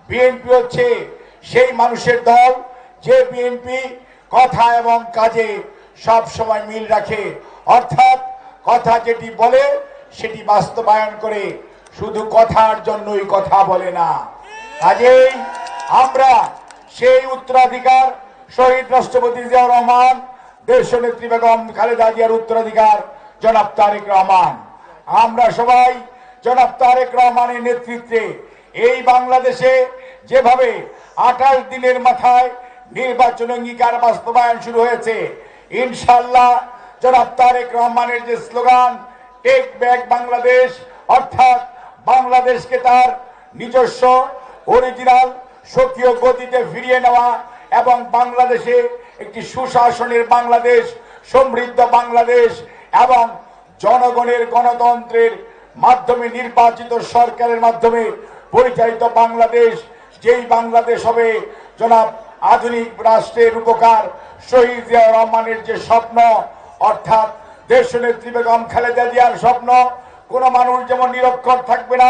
BNP হচ্ছে সেই মানুষের দল যে বিএনপি কথা এবং কাজে সব সময় মিল রাখে, অর্থাৎ কথা যেটি বলে সেটি বাস্তবায়ন করে, শুধু কথার জন্যই কথা বলে না। কাজেই আমরা সেই উত্তরাধিকার শহীদ রাষ্ট্রপতি জিয়াউর রহমান, দেশনেত্রী বেগম খালেদা জিয়ার উত্তরাধিকার জনাব তারেক রহমান, আমরা সবাই জনাব তারেক রহমানের নেতৃত্বে এই বাংলাদেশে যেভাবে 28 দিনের মাথায় নির্বাচন অঙ্গীকার বাস্তবায়ন শুরু হয়েছে, ইনশাআল্লাহ জনাব তারেক রহমানের যে স্লোগান টেক ব্যাক বাংলাদেশ, অর্থাৎ বাংলাদেশকে তার নিজস্ব অরিজিনাল স্বকীয় গতিতে ফিরিয়ে নেওয়া এবং বাংলাদেশে একটি সুশাসনের বাংলাদেশ, সমৃদ্ধ বাংলাদেশ এবং জনগণের গণতন্ত্রের মাধ্যমে নির্বাচিত সরকারের মাধ্যমে পরিচালিত বাংলাদেশ, যেই বাংলাদেশ হবে জনাব আধুনিক রাষ্ট্রের উপকার শহীদ জিয়াউর রহমানের যে স্বপ্ন, অর্থাৎ দেশনেত্রী বেগম খালেদা জিয়ার স্বপ্ন, কোন মানুষ যেমন নিরক্ষর থাকবে না,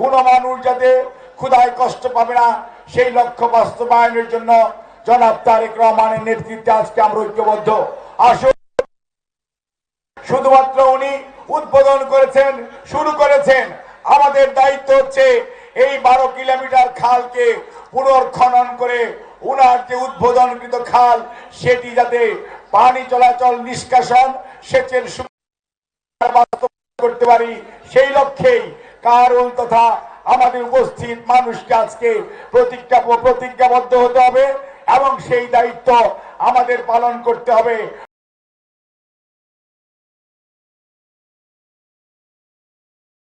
কোন মানুষ যাতে ক্ষুধায় কষ্ট পাবে না, সেই লক্ষ্য বাস্তবায়নের জন্য জনাব তারেক রহমানের নেতৃত্বে আজকে আমরা ঐক্যবদ্ধ। আসুন, শুধুমাত্র উনি উদ্বোধন করেছেন, শুরু করেছেন, আমাদের দায়িত্ব হচ্ছে এই 12 কিলোমিটার খালকে পুনর্খনন করে উনার যে উদ্বোধনকৃত খাল সেটি যাতে পানি চলাচল, নিষ্কাশন, সেচের করতে পারি, সেই লক্ষ্যেই কারুল তথা আমাদের উপস্থিত মানুষকে আজকে প্রতিজ্ঞাবদ্ধ হতে হবে এবং সেই দায়িত্ব আমাদের পালন করতে হবে।